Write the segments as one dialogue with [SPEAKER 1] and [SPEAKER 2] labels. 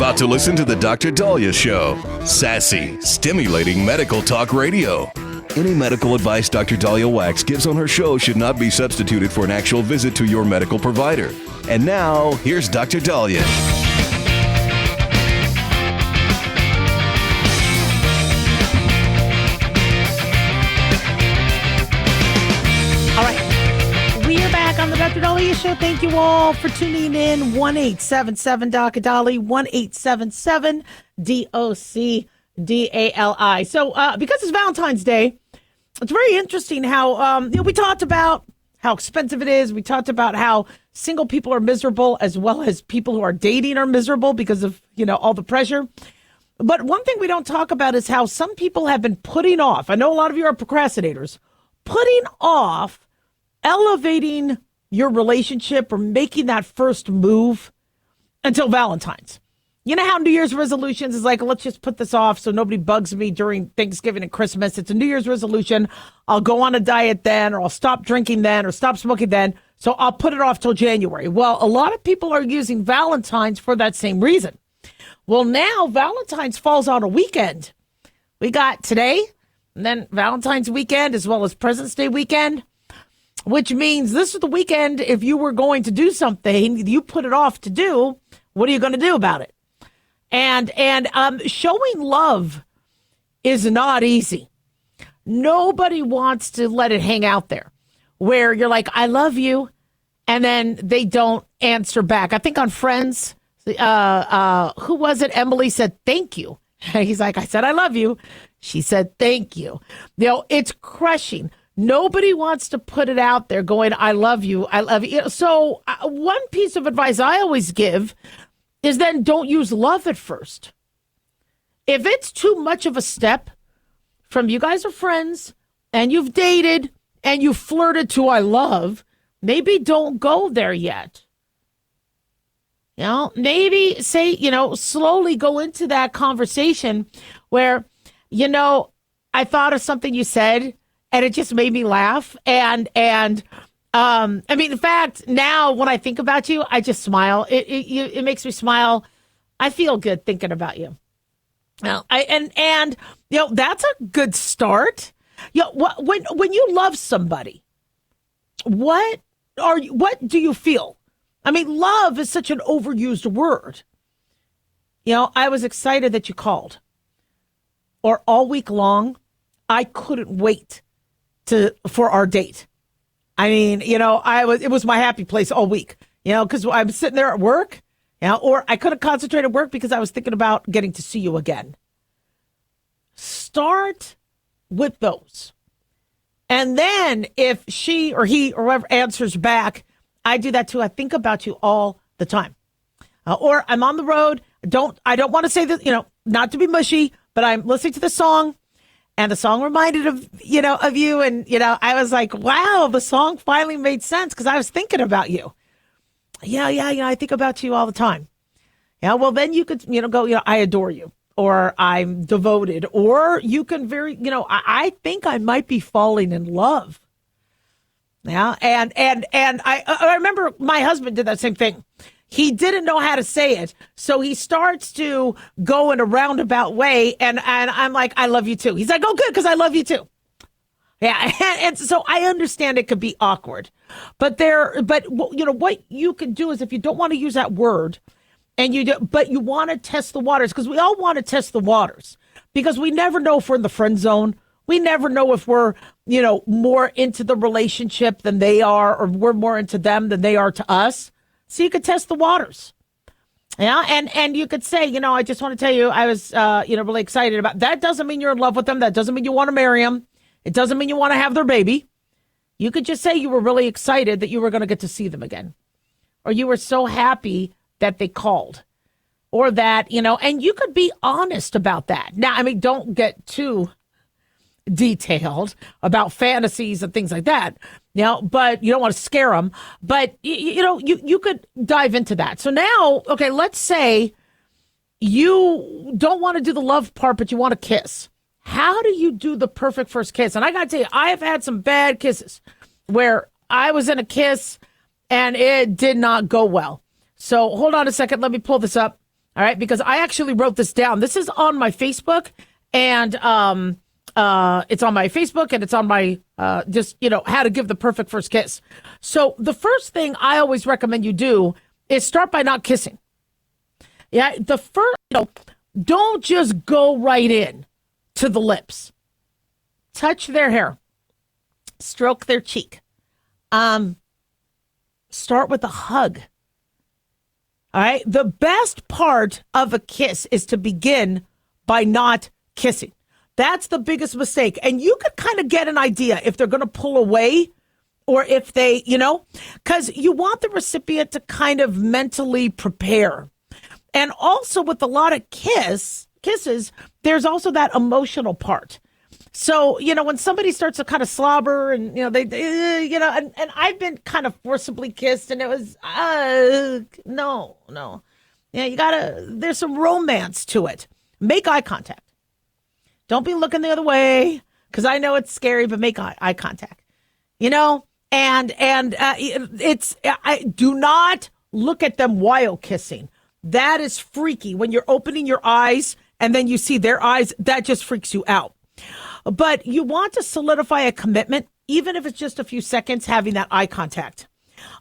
[SPEAKER 1] about to listen to the Dr. Daliah Show. Sassy, stimulating medical talk radio. Any medical advice Dr. Daliah Wax gives on her show should not be substituted for an actual visit to your medical provider. And now, here's Dr. Daliah.
[SPEAKER 2] All right, we are back on the Dr. Daliah Show. Thank you all for tuning in. 1-877-DOC-DALI, 1-877-DOC-DALI. So because it's Valentine's Day, it's very interesting how we talked about how expensive it is. We talked about how single people are miserable as well as people who are dating are miserable because of, all the pressure. But one thing we don't talk about is how some people have been putting off. I know a lot of you are procrastinators, putting off elevating your relationship or making that first move until Valentine's. You know how New Year's resolutions is like, let's just put this off so nobody bugs me during Thanksgiving and Christmas. It's a New Year's resolution. I'll go on a diet then, or I'll stop drinking then, or stop smoking then. So I'll put it off till January. Well, a lot of people are using Valentine's for that same reason. Well, now Valentine's falls on a weekend. We got today, and then Valentine's weekend, as well as President's Day weekend, which means this is the weekend. If you were going to do something, you put it off to do, what are you going to do about it? And showing love is not easy. Nobody wants to let it hang out there where you're like, I love you, and then they don't answer back. I think on Friends, who was it? Emily said, thank you. He's like, I said, I love you. She said, thank you. It's crushing. Nobody wants to put it out there going, I love you. I love you. So one piece of advice I always give is then don't use love at first. If it's too much of a step from you guys are friends and you've dated and you flirted to I love, maybe don't go there yet. Maybe say, slowly go into that conversation where, I thought of something you said and it just made me laugh. In fact, now when I think about you, I just smile. It makes me smile. I feel good thinking about you. That's a good start. When you love somebody, what do you feel? I mean, love is such an overused word. I was excited that you called. Or all week long, I couldn't wait for our date. I mean, it was my happy place all week, because I was sitting there at work, or I couldn't concentrate at work because I was thinking about getting to see you again. Start with those. And then if she or he or whoever answers back, I do that too. I think about you all the time. Or I'm on the road. I don't want to say that, not to be mushy, but I'm listening to the song. And the song reminded of you. And, I was like, wow, the song finally made sense because I was thinking about you. Yeah, I think about you all the time. Yeah, well, then you could, go, I adore you, or I'm devoted, or you can I think I might be falling in love. Yeah, and I remember my husband did that same thing. He didn't know how to say it, so he starts to go in a roundabout way, and I'm like, I love you too. He's like, oh, good, because I love you too. Yeah, and so I understand it could be awkward, but what you can do is if you don't want to use that word, but you want to test the waters, because we all want to test the waters, because we never know if we're in the friend zone. We never know if we're, more into the relationship than they are, or we're more into them than they are to us. So you could test the waters. Yeah. And you could say, I just want to tell you, I was, really excited about that. Doesn't mean you're in love with them. That doesn't mean you want to marry them. It doesn't mean you want to have their baby. You could just say you were really excited that you were going to get to see them again. Or you were so happy that they called. Or that, and you could be honest about that. Now, don't get too detailed about fantasies and things like that, but you don't want to scare them. But, you could dive into that. So now, okay, let's say you don't want to do the love part, but you want to kiss. How do you do the perfect first kiss? And I got to tell you, I have had some bad kisses where I was in a kiss and it did not go well. So hold on a second. Let me pull this up. All right, because I actually wrote this down. This is on my Facebook, and it's on my Facebook, and it's on my how to give the perfect first kiss. So the first thing I always recommend you do is start by not kissing. Yeah, the first, don't just go right in to the lips. Touch their hair, stroke their cheek. Start with a hug. All right. The best part of a kiss is to begin by not kissing. That's the biggest mistake. And you could kind of get an idea if they're going to pull away or if they, because you want the recipient to kind of mentally prepare. And also with a lot of kisses, there's also that emotional part. So, when somebody starts to kind of slobber and, and I've been kind of forcibly kissed and it was, no. Yeah, there's some romance to it. Make eye contact. Don't be looking the other way because I know it's scary, but make eye contact, I do not look at them while kissing. That is freaky. When you're opening your eyes and then you see their eyes, that just freaks you out. But you want to solidify a commitment, even if it's just a few seconds, having that eye contact.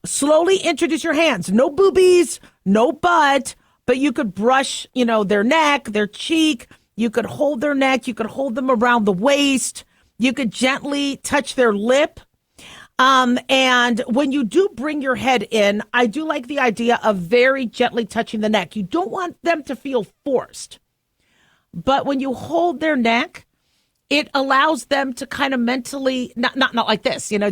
[SPEAKER 2] Slowly introduce your hands. No boobies, no butt, but you could brush, their neck, their cheek. You could hold their neck. You could hold them around the waist. You could gently touch their lip. And when you do bring your head in, I do like the idea of very gently touching the neck. You don't want them to feel forced. But when you hold their neck, it allows them to kind of mentally, not like this, kind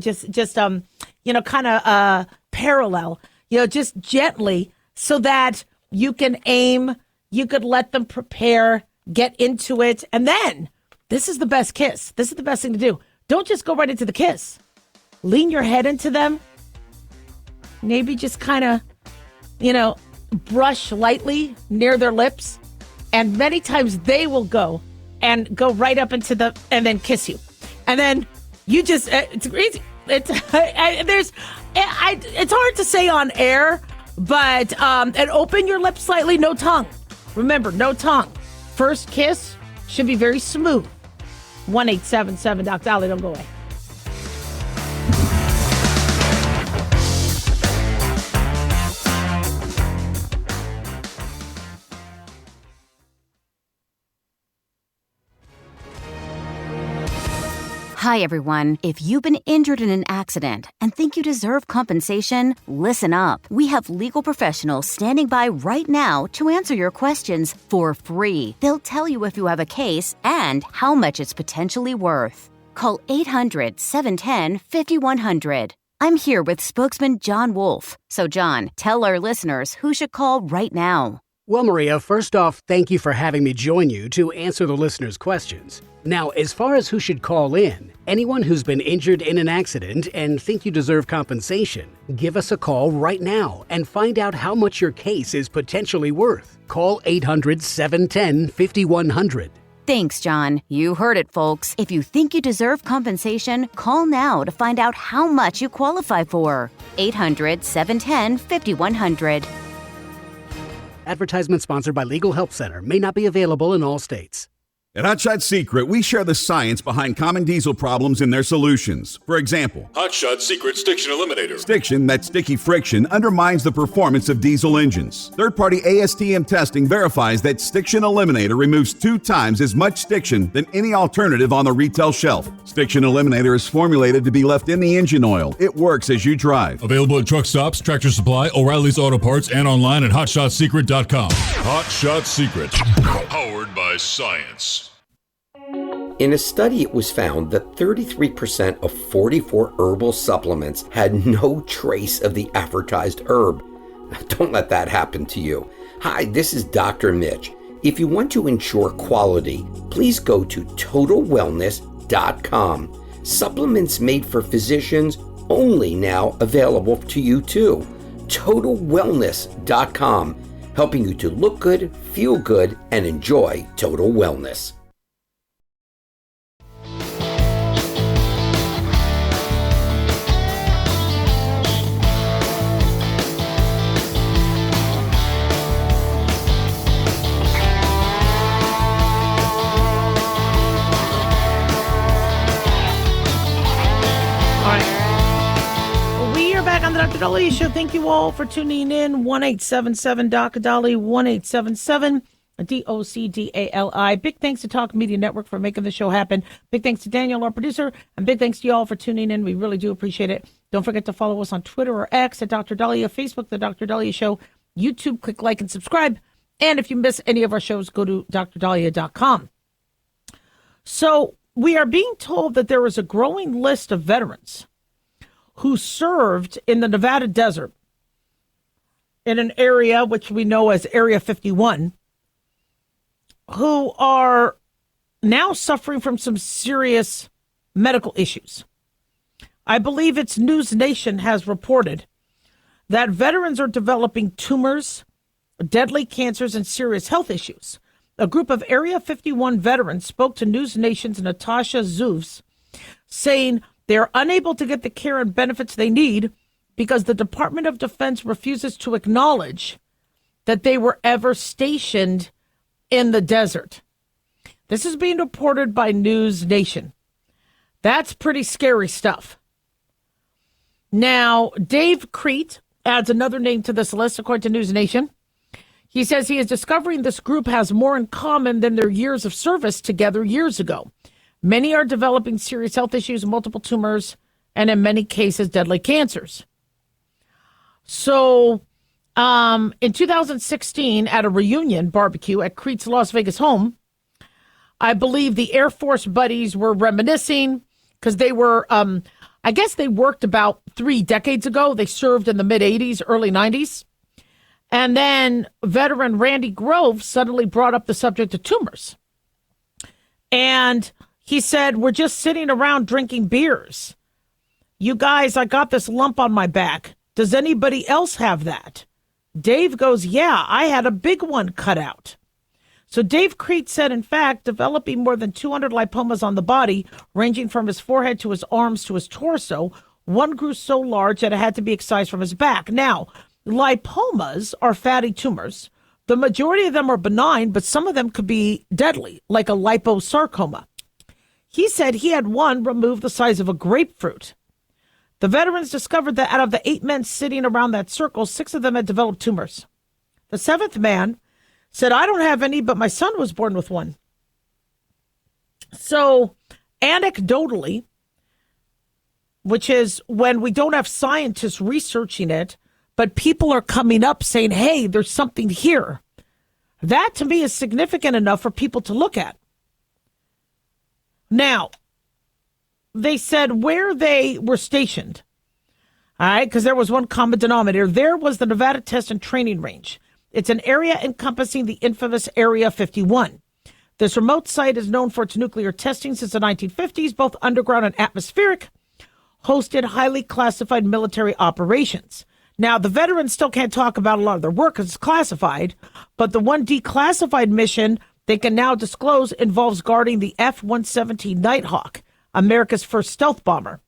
[SPEAKER 2] of parallel, just gently so that you can aim, you could let them prepare, get into it. And then this is the best kiss. This is the best thing to do. Don't just go right into the kiss. Lean your head into them. Maybe just kind of, brush lightly near their lips. And many times they will go right up into and then kiss you. And then you just, it's crazy. It's hard to say on air, but, and open your lips slightly, no tongue. Remember, no tongue. First kiss should be very smooth. 1-877 Doc Daliah, don't go away.
[SPEAKER 3] Hi, everyone. If you've been injured in an accident and think you deserve compensation, listen up. We have legal professionals standing by right now to answer your questions for free. They'll tell you if you have a case and how much it's potentially worth. Call 800-710-5100. I'm here with spokesman John Wolf. So, John, tell our listeners who should call right now.
[SPEAKER 4] Well, Maria, first off, thank you for having me join you to answer the listeners' questions. Now, as far as who should call in, anyone who's been injured in an accident and think you deserve compensation, give us a call right now and find out how much your case is potentially worth. Call 800-710-5100.
[SPEAKER 3] Thanks, John. You heard it, folks. If you think you deserve compensation, call now to find out how much you qualify for. 800-710-5100.
[SPEAKER 4] Advertisement sponsored by Legal Help Center. May not be available in all states.
[SPEAKER 5] At Hotshot Secret, we share the science behind common diesel problems and their solutions. For example,
[SPEAKER 6] Hotshot Secret Stiction Eliminator.
[SPEAKER 5] Stiction, that sticky friction, undermines the performance of diesel engines. Third-party ASTM testing verifies that Stiction Eliminator removes 2 times as much stiction than any alternative on the retail shelf. Stiction Eliminator is formulated to be left in the engine oil. It works as you drive.
[SPEAKER 6] Available at truck stops, Tractor Supply, O'Reilly's Auto Parts, and online at HotShotSecret.com. Hotshot Secret. Powered by science.
[SPEAKER 7] In a study, it was found that 33% of 44 herbal supplements had no trace of the advertised herb. Don't let that happen to you. Hi, this is Dr. Mitch. If you want to ensure quality, please go to TotalWellness.com. Supplements made for physicians only now available to you too. TotalWellness.com, helping you to look good, feel good, and enjoy total wellness.
[SPEAKER 2] Daliah Show. Thank you all for tuning in. 1-877 Dr. Dali, 1-877 DOCDALI. Big thanks to Talk Media Network for making the show happen. Big thanks to Daniel, our producer, and big thanks to you all for tuning in. We really do appreciate it. Don't forget to follow us on Twitter or X at Dr. Daliah, Facebook, The Dr. Daliah Show, YouTube, click like and subscribe. And if you miss any of our shows, go to drdaliah.com. So we are being told that there is a growing list of veterans who served in the Nevada desert in an area which we know as Area 51, who are now suffering from some serious medical issues. I believe it's News Nation has reported that veterans are developing tumors, deadly cancers, and serious health issues. A group of Area 51 veterans spoke to News Nation's Natasha Zuvs, saying they are unable to get the care and benefits they need because the Department of Defense refuses to acknowledge that they were ever stationed in the desert. This is being reported by News Nation. That's pretty scary stuff. Now, Dave Crete adds another name to this list, according to News Nation. He says he is discovering this group has more in common than their years of service together years ago. Many are developing serious health issues, multiple tumors, and in many cases, deadly cancers. So, in 2016, at a reunion barbecue at Crete's Las Vegas home, I believe the Air Force buddies were reminiscing because they were, I guess they worked about 3 decades ago. They served in the mid-'80s, early 90s. And then veteran Randy Grove suddenly brought up the subject of tumors. And he said, we're just sitting around drinking beers. You guys, I got this lump on my back. Does anybody else have that? Dave goes, yeah, I had a big one cut out. So Dave Crete said, in fact, developing more than 200 lipomas on the body, ranging from his forehead to his arms to his torso. One grew so large that it had to be excised from his back. Now, lipomas are fatty tumors. The majority of them are benign, but some of them could be deadly, like a liposarcoma. He said he had one removed the size of a grapefruit. The veterans discovered that out of the 8 men sitting around that circle, 6 of them had developed tumors. The 7th man said, I don't have any, but my son was born with one. So anecdotally, which is when we don't have scientists researching it, but people are coming up saying, hey, there's something here. That to me is significant enough for people to look at. Now, they said where they were stationed, all right, because there was one common denominator. There was the Nevada Test and Training Range. It's an area encompassing the infamous Area 51. This remote site is known for its nuclear testing since the 1950s, both underground and atmospheric, hosted highly classified military operations. Now, the veterans still can't talk about a lot of their work because it's classified, but the one declassified mission they can now disclose involves guarding the F-117 Nighthawk, America's first stealth bomber.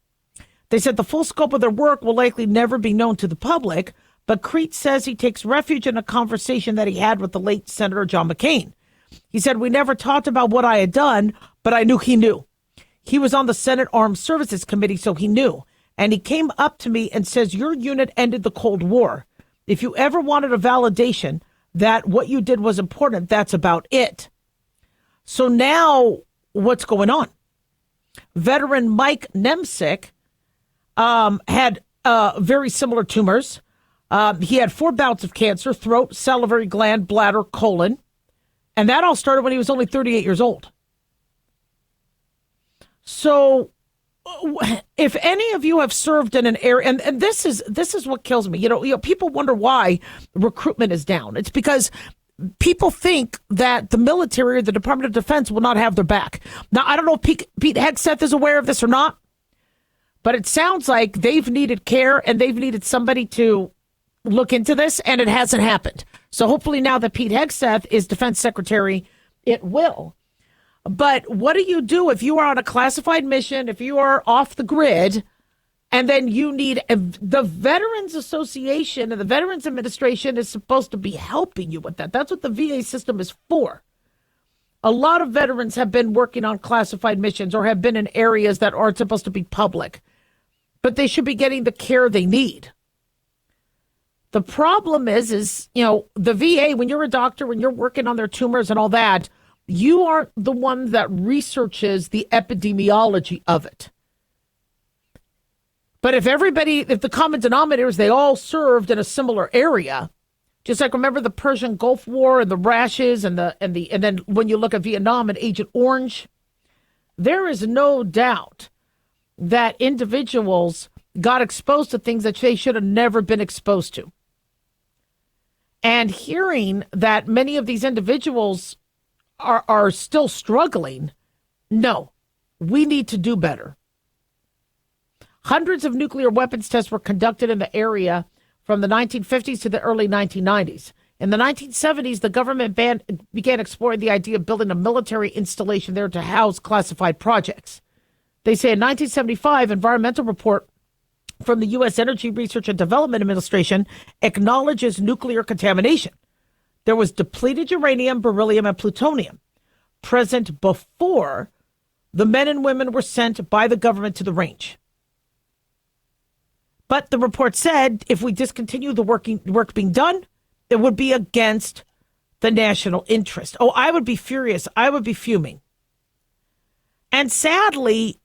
[SPEAKER 2] They said the full scope of their work will likely never be known to the public, but Crete says he takes refuge in a conversation that he had with the late Senator John McCain. He said, we never talked about what I had done, but I knew he knew. He was on the Senate Armed Services Committee, so he knew. And he came up to me and says, your unit ended the Cold War. If you ever wanted a validation that what you did was important, that's about it. So now what's going on? Veteran Mike Nemsick had very similar tumors. He had 4 bouts of cancer, throat, salivary gland, bladder, colon. And that all started when he was only 38 years old. So if any of you have served in an area, and this is what kills me. You know, people wonder why recruitment is down. It's because people think that the military or the Department of Defense will not have their back. Now, I don't know if Pete Hegseth is aware of this or not, but it sounds like they've needed care and they've needed somebody to look into this, and it hasn't happened. So hopefully now that Pete Hegseth is Defense Secretary, it will. But what do you do if you are on a classified mission, if you are off the grid, and then you need the Veterans Association and the Veterans Administration is supposed to be helping you with that. That's what the VA system is for. A lot of veterans have been working on classified missions or have been in areas that aren't supposed to be public, but they should be getting the care they need. The problem is, the VA, when you're a doctor, when you're working on their tumors and all that, you aren't the one that researches the epidemiology of it. But if the common denominator is they all served in a similar area, just like remember the Persian Gulf War and the rashes and then when you look at Vietnam and Agent Orange, there is no doubt that individuals got exposed to things that they should have never been exposed to. And hearing that many of these individuals are still struggling, no, we need to do better. Hundreds of nuclear weapons tests were conducted in the area from the 1950s to the early 1990s. In the 1970s, the government began exploring the idea of building a military installation there to house classified projects. They say a 1975 environmental report from the U.S. Energy Research and Development Administration acknowledges nuclear contamination. There was depleted uranium, beryllium, and plutonium present before the men and women were sent by the government to the range. But the report said if we discontinue the work being done, it would be against the national interest. Oh, I would be furious. I would be fuming. And sadly,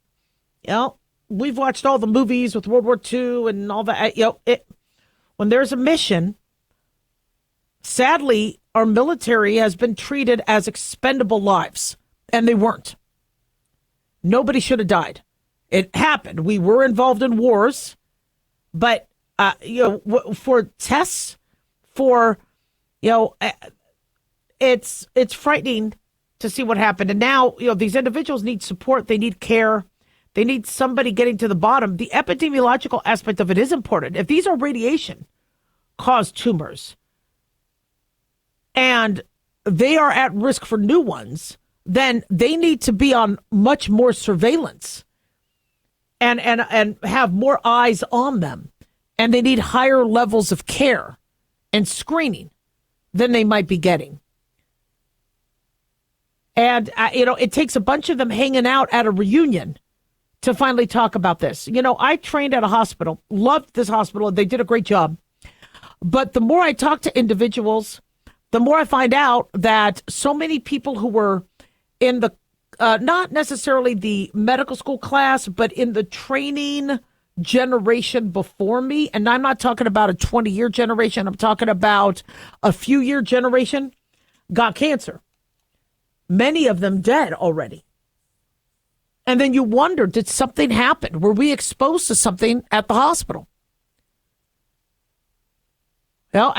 [SPEAKER 2] we've watched all the movies with World War II and all that. When there's a mission, sadly, our military has been treated as expendable lives, and they weren't. Nobody should have died. It happened. We were involved in wars, but for tests, it's frightening to see what happened. And now, these individuals need support. They need care. They need somebody getting to the bottom. The epidemiological aspect of it is important. If these are radiation-caused tumors and they are at risk for new ones, then they need to be on much more surveillance and have more eyes on them. And they need higher levels of care and screening than they might be getting. And, it takes a bunch of them hanging out at a reunion to finally talk about this. I trained at a hospital, loved this hospital. They did a great job. But the more I talk to individuals, the more I find out that so many people who were in the, not necessarily the medical school class, but in the training generation before me, and I'm not talking about a 20-year generation, I'm talking about a few-year generation, got cancer. Many of them dead already. And then you wonder, did something happen? Were we exposed to something at the hospital? This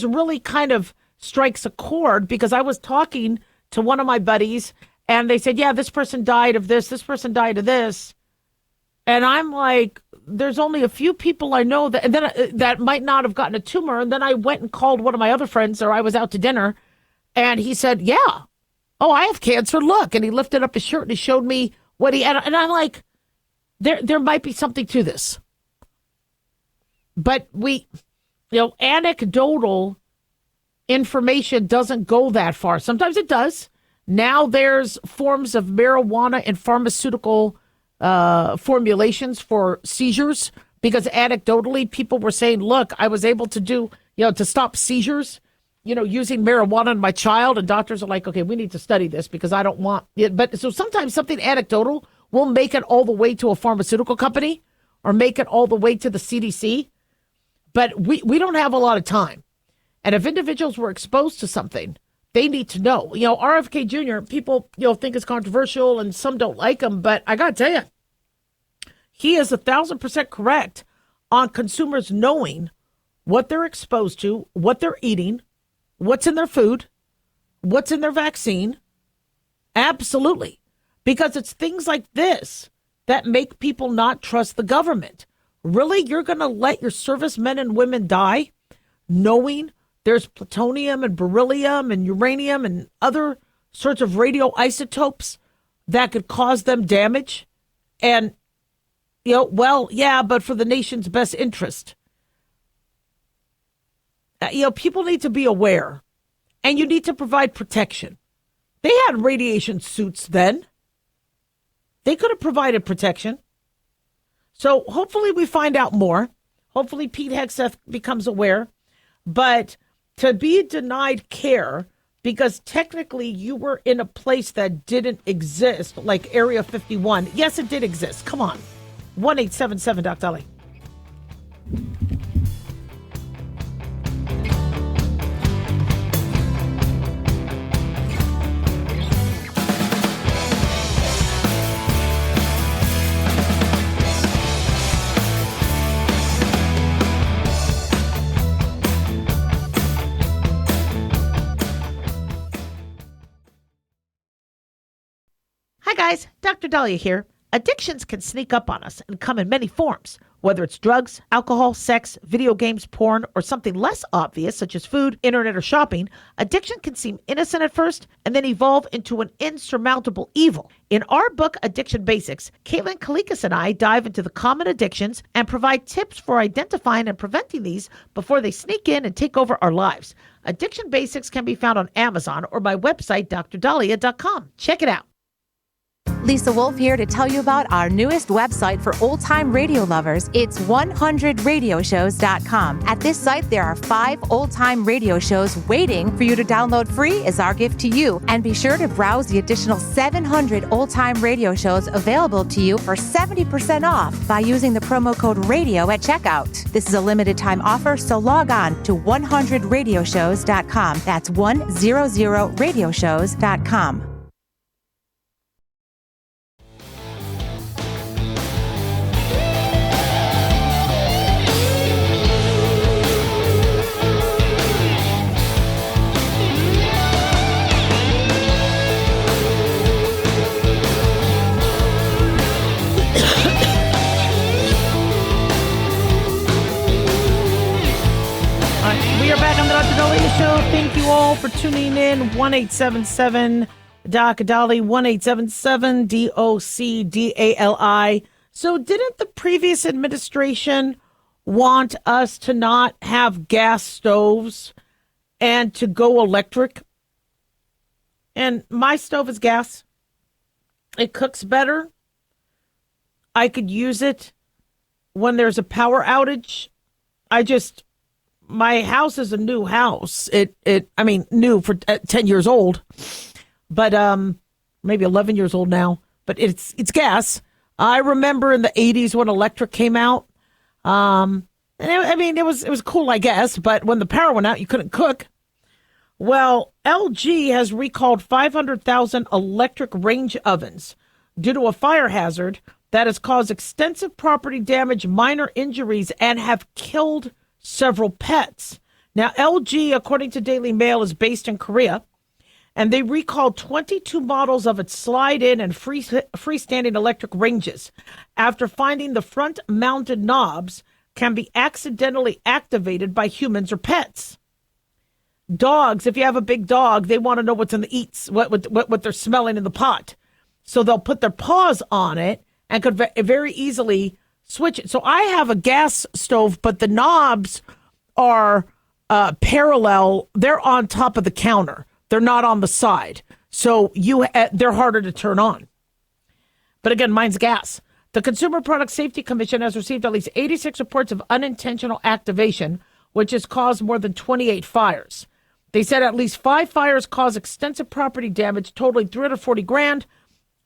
[SPEAKER 2] really kind of strikes a chord because I was talking to one of my buddies and they said, yeah, this person died of this person died of this. And I'm like, there's only a few people I know that might not have gotten a tumor. And then I went and called one of my other friends, or I was out to dinner, and he said, yeah. Oh, I have cancer. Look. And he lifted up his shirt and he showed me what he had. And I'm like, there might be something to this. But anecdotal information doesn't go that far. Sometimes it does. Now there's forms of marijuana and pharmaceutical formulations for seizures because anecdotally people were saying, look, I was able to do, to stop seizures, using marijuana in my child, and doctors are like, okay, we need to study this because I don't want it. But so sometimes something anecdotal will make it all the way to a pharmaceutical company or make it all the way to the CDC. But we don't have a lot of time. And if individuals were exposed to something, they need to know. RFK Jr., people, think is controversial and some don't like him. But I got to tell you, he is 1,000% correct on consumers knowing what they're exposed to, what they're eating, what's in their food, what's in their vaccine. Absolutely. Because it's things like this that make people not trust the government. Really? You're going to let your servicemen and women die knowing there's plutonium and beryllium and uranium and other sorts of radioisotopes that could cause them damage? And, but for the nation's best interest. People need to be aware, and you need to provide protection. They had radiation suits then. They could have provided protection. So hopefully we find out more. Hopefully Pete Hegseth becomes aware. But to be denied care because technically you were in a place that didn't exist, like Area 51. Yes, it did exist. Come on. 1-877 Doc Dali. Hi guys, Dr. Daliah here. Addictions can sneak up on us and come in many forms, whether it's drugs, alcohol, sex, video games, porn, or something less obvious such as food, internet, or shopping. Addiction can seem innocent at first and then evolve into an insurmountable evil. In our book, Addiction Basics, Caitlin Kalikas and I dive into the common addictions and provide tips for identifying and preventing these before they sneak in and take over our lives. Addiction Basics can be found on Amazon or my website, drdaliah.com. Check it out.
[SPEAKER 8] Lisa Wolf here to tell you about our newest website for old-time radio lovers. It's 100radioshows.com. At this site, there are 5 old-time radio shows waiting for you to download free as our gift to you. And be sure to browse the additional 700 old-time radio shows available to you for 70% off by using the promo code RADIO at checkout. This is a limited-time offer, so log on to 100radioshows.com. That's 100radioshows.com.
[SPEAKER 2] We are back on the Dr. Daliah Show. Thank you all for tuning in. 1-877 Doc Dali, 1-877 DOCDALI. So didn't the previous administration want us to not have gas stoves and to go electric? And my stove is gas. It cooks better. I could use it when there's a power outage. My house is a new house. New for 10 years old, but maybe 11 years old now. But it's gas. I remember in the 80s when electric came out. It was cool, I guess. But when the power went out, you couldn't cook. Well, LG has recalled 500,000 electric range ovens due to a fire hazard that has caused extensive property damage, minor injuries, and have killed several pets. Now, LG, according to Daily Mail, is based in Korea, and they recalled 22 models of its slide-in and freestanding electric ranges after finding the front-mounted knobs can be accidentally activated by humans or pets. Dogs, if you have a big dog, they want to know what's in the eats, what they're smelling in the pot. So they'll put their paws on it and could very easily switch it. So I have a gas stove, but the knobs are parallel. They're on top of the counter. They're not on the side. So they're harder to turn on. But again, mine's gas. The Consumer Product Safety Commission has received at least 86 reports of unintentional activation, which has caused more than 28 fires. They said at least 5 fires caused extensive property damage, totaling $340,000.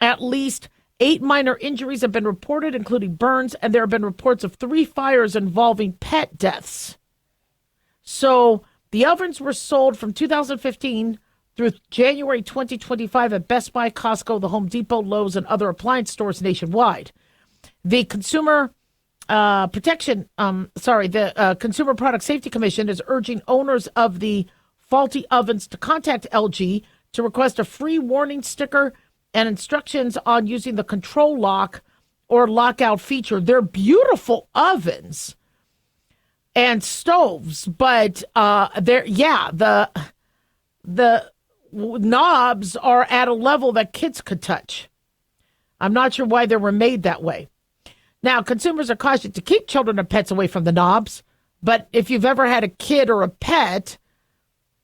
[SPEAKER 2] At least 8 minor injuries have been reported, including burns, and there have been reports of 3 fires involving pet deaths. So the ovens were sold from 2015 through January 2025 at Best Buy, Costco, the Home Depot, Lowe's, and other appliance stores nationwide. The Consumer Consumer Product Safety Commission is urging owners of the faulty ovens to contact LG to request a free warning sticker and instructions on using the control lock or lockout feature. They're beautiful ovens and stoves, but the knobs are at a level that kids could touch. I'm not sure why they were made that way. Now, consumers are cautioned to keep children and pets away from the knobs, but if you've ever had a kid or a pet,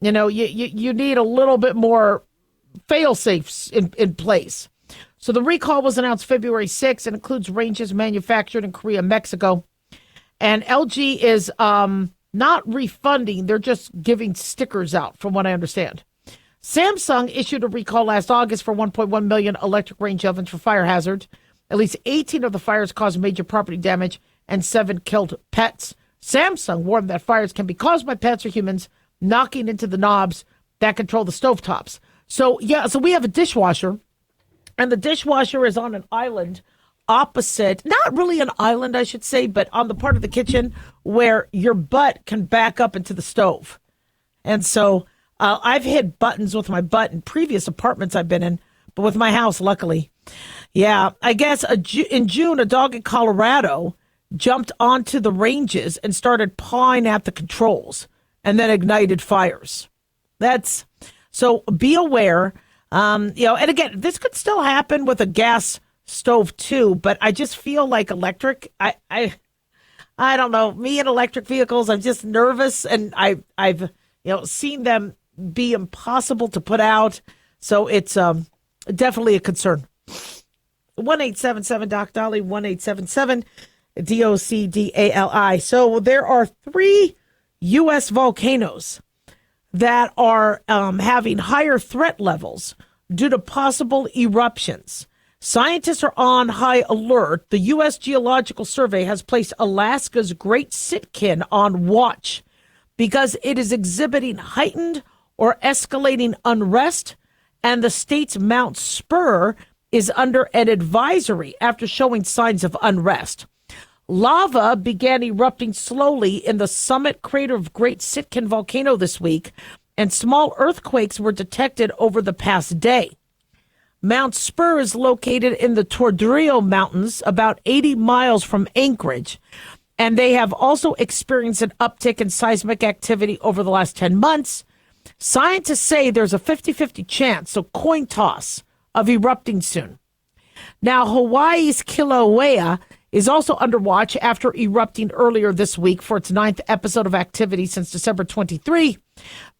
[SPEAKER 2] you need a little bit more fail-safes in place. So the recall was announced February 6th and includes ranges manufactured in Korea, Mexico. And LG is not refunding. They're just giving stickers out, from what I understand. Samsung issued a recall last August for 1.1 million electric range ovens for fire hazards. At least 18 of the fires caused major property damage and 7 killed pets. Samsung warned that fires can be caused by pets or humans knocking into the knobs that control the stovetops. So we have a dishwasher, and the dishwasher is on an island opposite, not really an island, I should say, but on the part of the kitchen where your butt can back up into the stove. And so I've hit buttons with my butt in previous apartments I've been in, but with my house, luckily. Yeah, I guess in June, a dog in Colorado jumped onto the ranges and started pawing at the controls and then ignited fires. So be aware. And again, this could still happen with a gas stove too, but I just feel like electric. I don't know. Me and electric vehicles, I'm just nervous, and I've seen them be impossible to put out. So it's definitely a concern. 1-877 Dolly 1-877 DOCDALI. So there are 3 U.S. volcanoes that are having higher threat levels due to possible eruptions. Scientists are on high alert. The U.S. Geological Survey has placed Alaska's Great Sitkin on watch because it is exhibiting heightened or escalating unrest, and the state's Mount Spur is under an advisory after showing signs of unrest. Lava began erupting slowly in the summit crater of Great Sitkin volcano this week, and small earthquakes were detected over the past day. Mount Spur is located in the Tordrillo Mountains, about 80 miles from Anchorage, and they have also experienced an uptick in seismic activity over the last 10 months. Scientists say there's a 50-50 chance, so coin toss, of erupting soon. Now, Hawaii's Kilauea is also under watch after erupting earlier this week for its 9th episode of activity since December 23.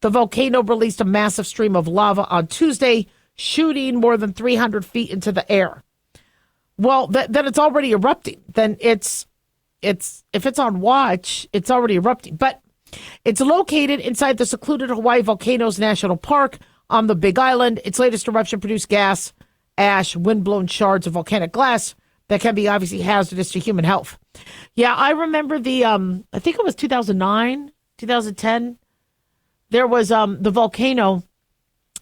[SPEAKER 2] The volcano released a massive stream of lava on Tuesday, shooting more than 300 feet into the air. Well, then it's already erupting. Then if it's on watch, it's already erupting. But it's located inside the secluded Hawaii Volcanoes National Park on the Big Island. Its latest eruption produced gas, ash, wind-blown shards of volcanic glass that can be obviously hazardous to human health. Yeah, I remember I think it was 2009, 2010. There was the volcano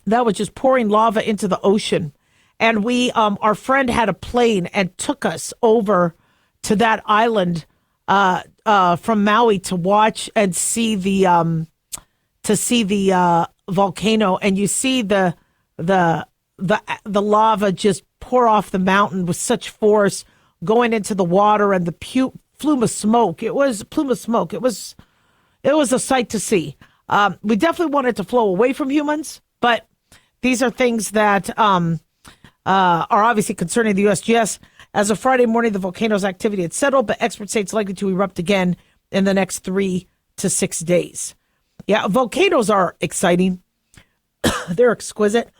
[SPEAKER 2] that was just pouring lava into the ocean. And our friend had a plane and took us over to that island from Maui to watch and see the volcano, and you see the lava just pour off the mountain with such force, going into the water, and the plume of smoke. It was a sight to see. We definitely want it to flow away from humans, but these are things that are obviously concerning the USGS. As of Friday morning, the volcano's activity had settled, but experts say it's likely to erupt again in the next 3 to 6 days. Yeah, volcanoes are exciting. They're exquisite.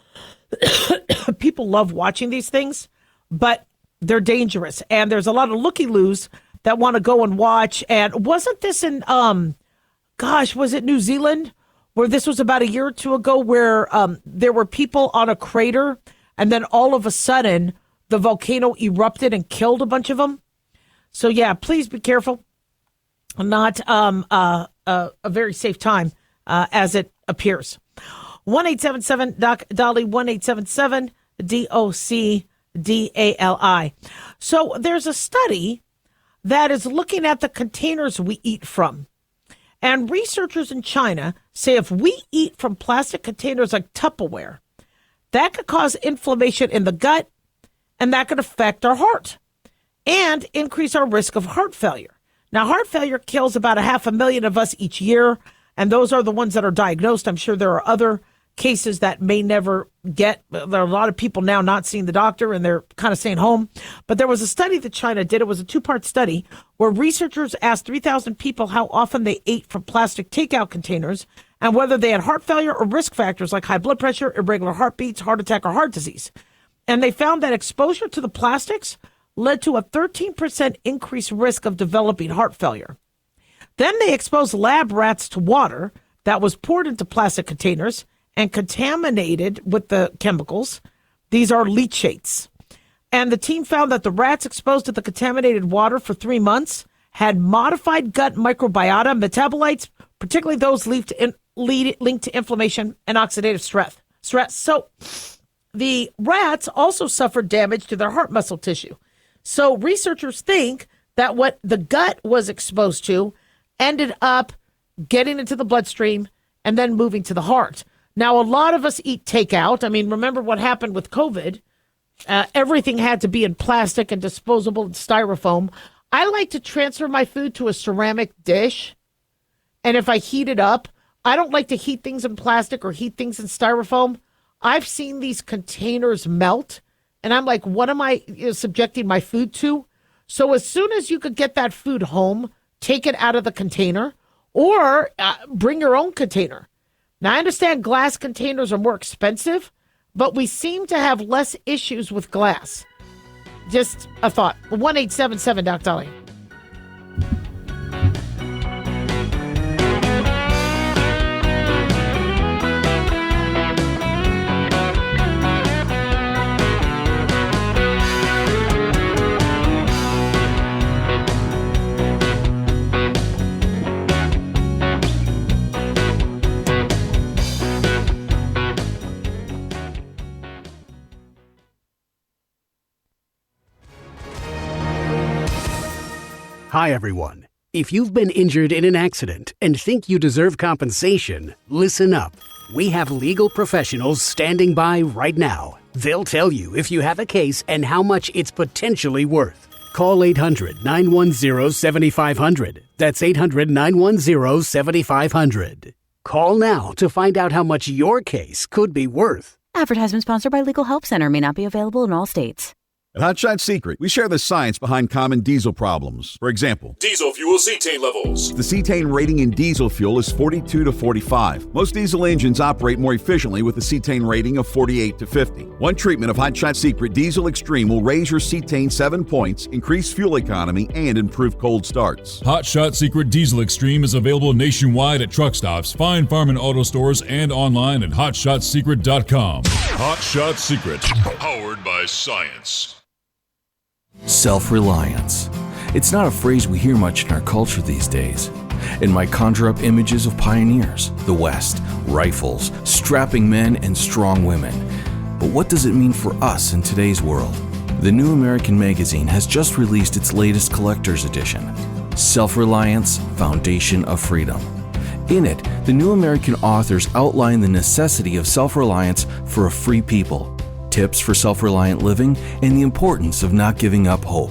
[SPEAKER 2] People love watching these things, but they're dangerous. And there's a lot of looky-loos that want to go and watch. And wasn't this in, was it New Zealand? Where this was about a year or two ago, where there were people on a crater, and then all of a sudden the volcano erupted and killed a bunch of them. So yeah, please be careful. Not a very safe time as it appears. 1-877-DOC-DOLLY, 1-877-DOC-DALI. So there's a study that is looking at the containers we eat from. And researchers in China say if we eat from plastic containers like Tupperware, that could cause inflammation in the gut, and that could affect our heart and increase our risk of heart failure. Now, heart failure kills about 500,000 of us each year, and those are the ones that are diagnosed. I'm sure there are other cases that may never get. There are a lot of people now not seeing the doctor, and they're kind of staying home. But there was a study that China did. It was a 2-part study where researchers asked 3,000 people how often they ate from plastic takeout containers and whether they had heart failure or risk factors like high blood pressure, irregular heartbeats, heart attack, or heart disease. And they found that exposure to the plastics led to a 13% increased risk of developing heart failure. Then they exposed lab rats to water that was poured into plastic containers and contaminated with the chemicals. These are leachates. And the team found that the rats exposed to the contaminated water for 3 months had modified gut microbiota metabolites, particularly those linked to inflammation and oxidative stress. So the rats also suffered damage to their heart muscle tissue. So researchers think that what the gut was exposed to ended up getting into the bloodstream and then moving to the heart. Now, a lot of us eat takeout. I mean, remember what happened with COVID? Everything had to be in plastic and disposable and styrofoam. I like to transfer my food to a ceramic dish. And if I heat it up, I don't like to heat things in plastic or heat things in styrofoam. I've seen these containers melt, and I'm like, what am I subjecting my food to? So as soon as you could get that food home, take it out of the container or bring your own container. Now, I understand glass containers are more expensive, but we seem to have less issues with glass. Just a thought. 1-877 Doc Daliah.
[SPEAKER 4] Hi, everyone. If you've been injured in an accident and think you deserve compensation, listen up. We have legal professionals standing by right now. They'll tell you if you have a case and how much it's potentially worth. Call 800-910-7500. That's 800-910-7500. Call now to find out how much your case could be worth.
[SPEAKER 3] Advertisement sponsored by Legal Help Center. May not be available in all states.
[SPEAKER 5] At Hot Shot Secret, we share the science behind common diesel problems. For example,
[SPEAKER 6] Diesel fuel cetane levels.
[SPEAKER 5] the cetane rating in diesel fuel is 42 to 45. Most diesel engines operate more efficiently with a cetane rating of 48 to 50. One treatment of Hot Shot Secret Diesel Extreme will raise your cetane 7 points, increase fuel economy, and improve cold starts.
[SPEAKER 6] Hot Shot Secret Diesel Extreme is available nationwide at truck stops, fine farm and auto stores, and online at hotshotsecret.com. Hot Shot Secret, powered by science.
[SPEAKER 9] Self-reliance. It's not a phrase we hear much in our culture these days. It might conjure up images of pioneers, the West, rifles, strapping men, and strong women. But what does it mean for us in today's world? The New American Magazine has just released its latest collector's edition, Self-Reliance, Foundation of Freedom. In it, the New American authors outline the necessity of self-reliance for a free people, tips for self-reliant living, and the importance of not giving up hope.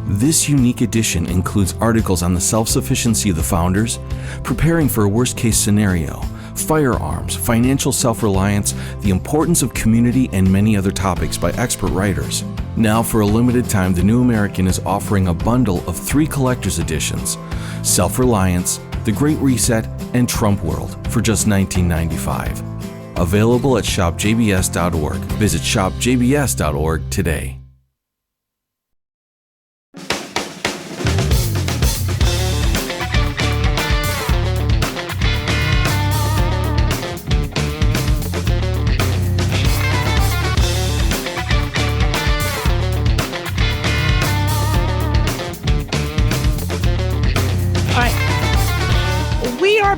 [SPEAKER 9] This unique edition includes articles on the self-sufficiency of the founders, preparing for a worst-case scenario, firearms, financial self-reliance, the importance of community, and many other topics by expert writers. Now, for a limited time, the New American is offering a bundle of 3 collector's editions, Self-Reliance, The Great Reset, and Trump World, for just $19.95. Available at shopjbs.org. Visit shopjbs.org today.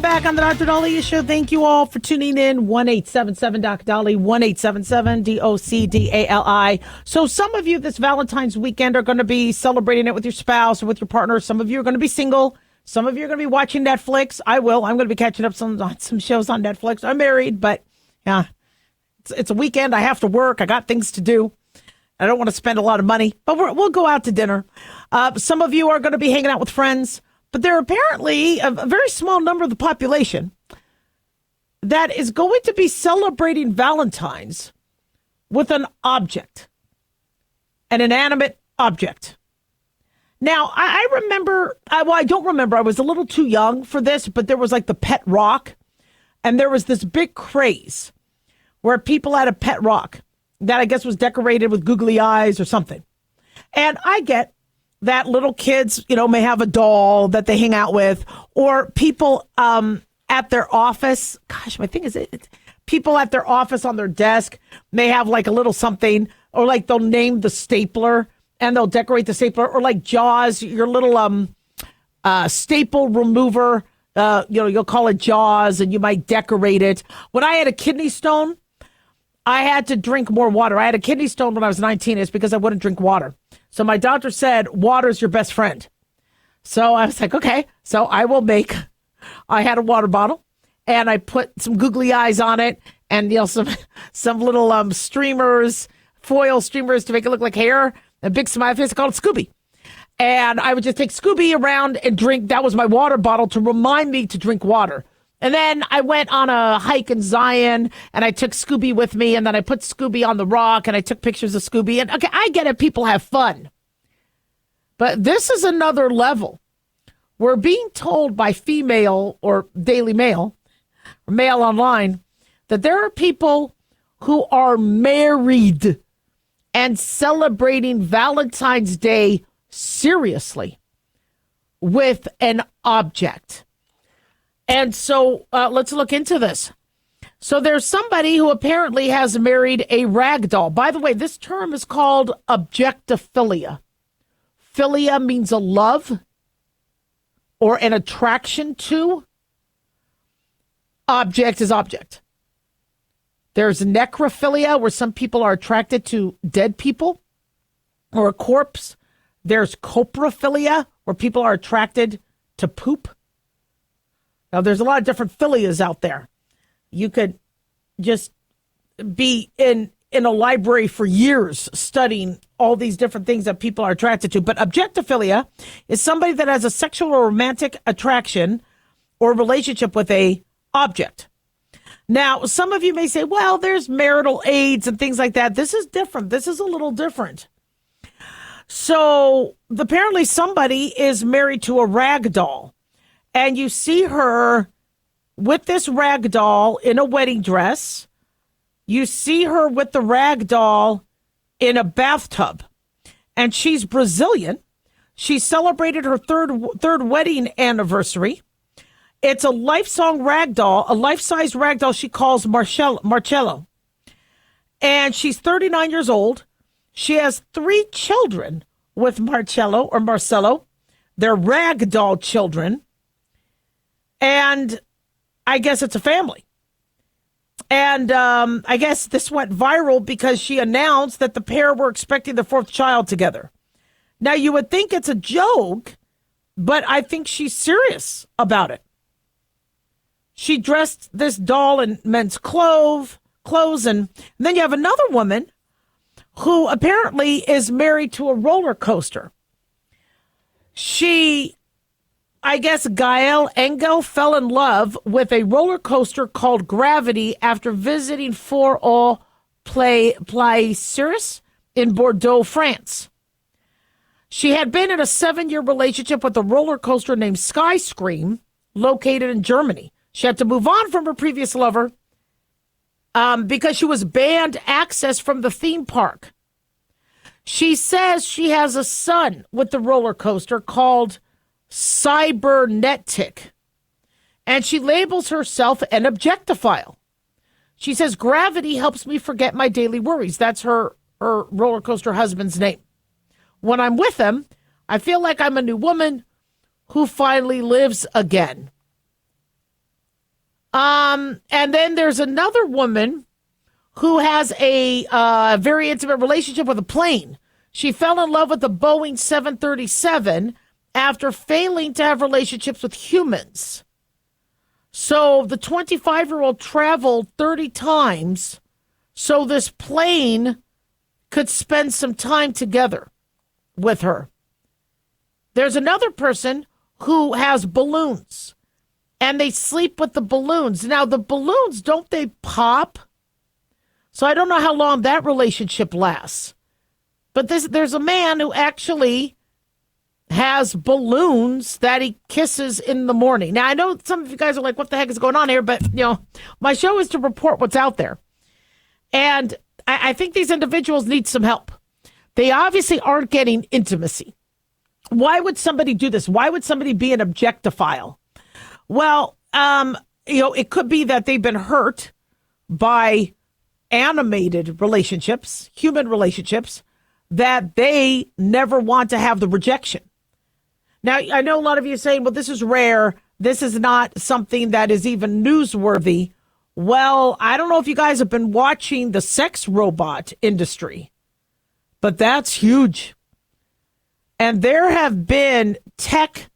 [SPEAKER 2] Back on the Dr. Daliah Show. Thank you all for tuning in. 1-877 Doc Dali, 1-877 DOCDALI. So some of you this Valentine's weekend are going to be celebrating it with your spouse or with your partner. Some of you are going to be single. Some of you are going to be watching Netflix. I will. I'm going to be catching up on some shows on Netflix. I'm married, but yeah, it's a weekend. I have to work. I got things to do. I don't want to spend a lot of money, but we'll go out to dinner. Some of you are going to be hanging out with friends. But there are apparently a very small number of the population that is going to be celebrating Valentine's with an object, an inanimate object. Now, I remember, I don't remember, I was a little too young for this, but there was like the pet rock, and there was this big craze where people had a pet rock that I guess was decorated with googly eyes or something. And I get that little kids, may have a doll that they hang out with, or people at their office. Gosh, my thing is, people at their office on their desk may have like a little something, or like they'll name the stapler and they'll decorate the stapler, or like Jaws, your little staple remover. You'll call it Jaws, and you might decorate it. When I had a kidney stone, I had to drink more water. I had a kidney stone when I was 19. It's because I wouldn't drink water. So my doctor said, water's your best friend. So I was like, okay. So I had a water bottle, and I put some googly eyes on it, and some little streamers, foil streamers to make it look like hair, a big smile face. I called it Scooby. And I would just take Scooby around and drink. That was my water bottle to remind me to drink water. And then I went on a hike in Zion, and I took Scooby with me, and then I put Scooby on the rock, and I took pictures of Scooby. And okay, I get it. People have fun. But this is another level. We're being told by female or Daily Mail, or Mail Online, that there are people who are married and celebrating Valentine's Day seriously with an object. And so let's look into this. So there's somebody who apparently has married a rag doll. By the way, this term is called objectophilia. Philia means a love or an attraction to. Object is object. There's necrophilia, where some people are attracted to dead people or a corpse. There's coprophilia, where people are attracted to poop. Now, there's a lot of different philias out there. You could just be in a library for years studying all these different things that people are attracted to. But objectophilia is somebody that has a sexual or romantic attraction or relationship with a object. Now, some of you may say, well, there's marital aids and things like that. This is different. This is a little different. So apparently somebody is married to a rag doll, and you see her with this rag doll in a wedding dress. You see her with the rag doll in a bathtub, and she's Brazilian. She celebrated her third wedding anniversary. It's a life-size rag doll she calls Marcello. And she's 39 years old. She has 3 children with Marcello. They're rag doll children. And I guess it's a family. And I guess this went viral because she announced that the pair were expecting their 4th child together. Now, you would think it's a joke, but I think she's serious about it. She dressed this doll in men's clothes, and then you have another woman who apparently is married to a roller coaster. I guess Gael Engel fell in love with a roller coaster called Gravity after visiting Fort au Plaisir in Bordeaux, France. She had been in a 7-year relationship with a roller coaster named Skyscream, located in Germany. She had to move on from her previous lover because she was banned access from the theme park. She says she has a son with the roller coaster called Cybernetic, and she labels herself an objectophile. She says, Gravity helps me forget my daily worries. That's her roller coaster husband's name. When I'm with him, I feel like I'm a new woman who finally lives again. And then there's another woman who has a very intimate relationship with a plane. She fell in love with the Boeing 737 after failing to have relationships with humans. So the 25-year-old traveled 30 times so this plane could spend some time together with her. There's another person who has balloons, and they sleep with the balloons. Now, the balloons, don't they pop? So I don't know how long that relationship lasts. But there's a man who actually has balloons that he kisses in the morning. Now, I know some of you guys are like, what the heck is going on here? But, my show is to report what's out there. And I think these individuals need some help. They obviously aren't getting intimacy. Why would somebody do this? Why would somebody be an objectophile? Well, it could be that they've been hurt by animated relationships, human relationships, that they never want to have the rejection. Now, I know a lot of you are saying, well, this is rare. This is not something that is even newsworthy. Well, I don't know if you guys have been watching the sex robot industry, but that's huge. And there have been tech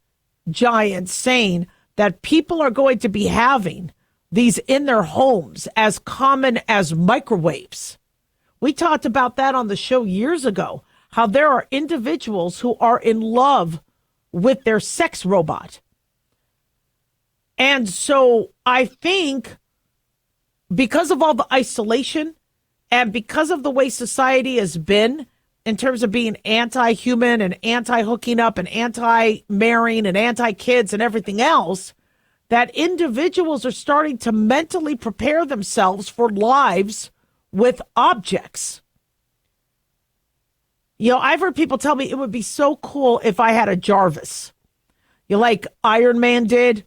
[SPEAKER 2] giants saying that people are going to be having these in their homes as common as microwaves. We talked about that on the show years ago, how there are individuals who are in love with their sex robot. And so I think because of all the isolation and because of the way society has been in terms of being anti-human and anti-hooking up and anti-marrying and anti-kids and everything else, that individuals are starting to mentally prepare themselves for lives with objects. I've heard people tell me it would be so cool if I had a Jarvis. Like Iron Man did,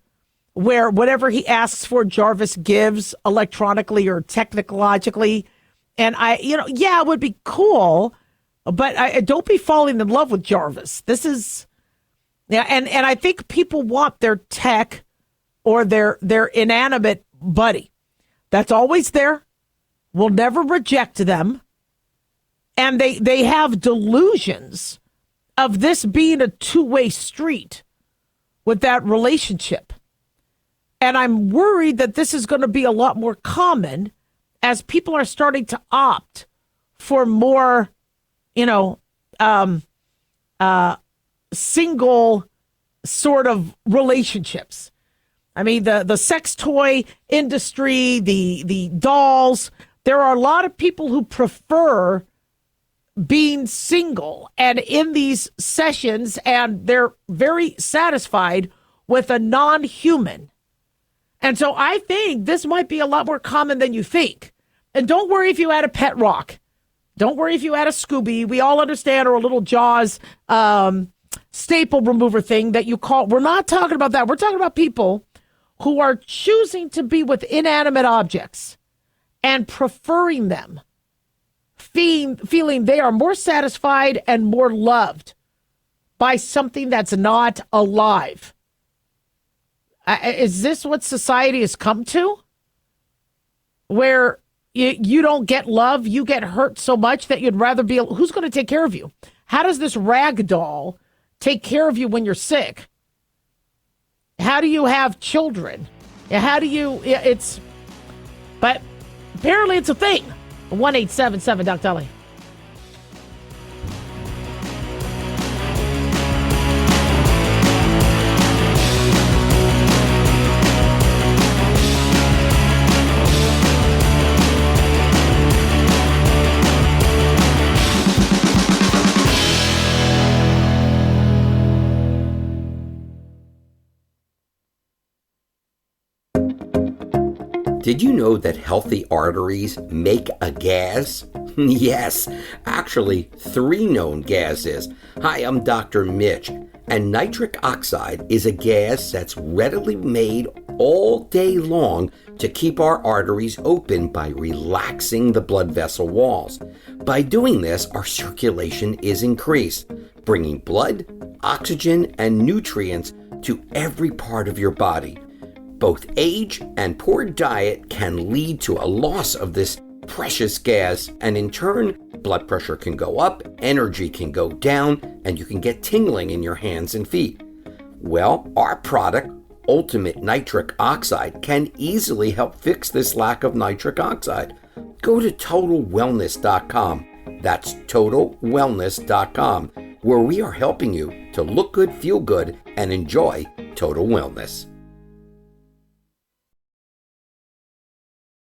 [SPEAKER 2] where whatever he asks for, Jarvis gives electronically or technologically. And it would be cool, but I don't be falling in love with Jarvis. This is, and I think people want their tech or their inanimate buddy. That's always there. We'll never reject them. And they have delusions of this being a two-way street with that relationship. And I'm worried that this is going to be a lot more common as people are starting to opt for more, single sort of relationships. I mean, the sex toy industry, the dolls, there are a lot of people who prefer being single and in these sessions, and they're very satisfied with a non-human. And so I think this might be a lot more common than you think. And don't worry if you had a pet rock. Don't worry if you had a Scooby. We all understand, or a little Jaws staple remover thing that you call. We're not talking about that. We're talking about people who are choosing to be with inanimate objects and preferring them, feeling they are more satisfied and more loved by something that's not alive. Is this what society has come to? Where you don't get love, you get hurt so much that you'd rather be... Who's going to take care of you? How does this rag doll take care of you when you're sick? How do you have children? How do you... But apparently it's a thing. 1-877 Dr. Daliah.
[SPEAKER 7] Did you know that healthy arteries make a gas? Yes, actually 3 known gases. Hi, I'm Dr. Mitch, and nitric oxide is a gas that's readily made all day long to keep our arteries open by relaxing the blood vessel walls. By doing this, our circulation is increased, bringing blood, oxygen, and nutrients to every part of your body. Both age and poor diet can lead to a loss of this precious gas, and in turn, blood pressure can go up, energy can go down, and you can get tingling in your hands and feet. Well, our product, Ultimate Nitric Oxide, can easily help fix this lack of nitric oxide. Go to TotalWellness.com. That's TotalWellness.com, where we are helping you to look good, feel good, and enjoy total wellness.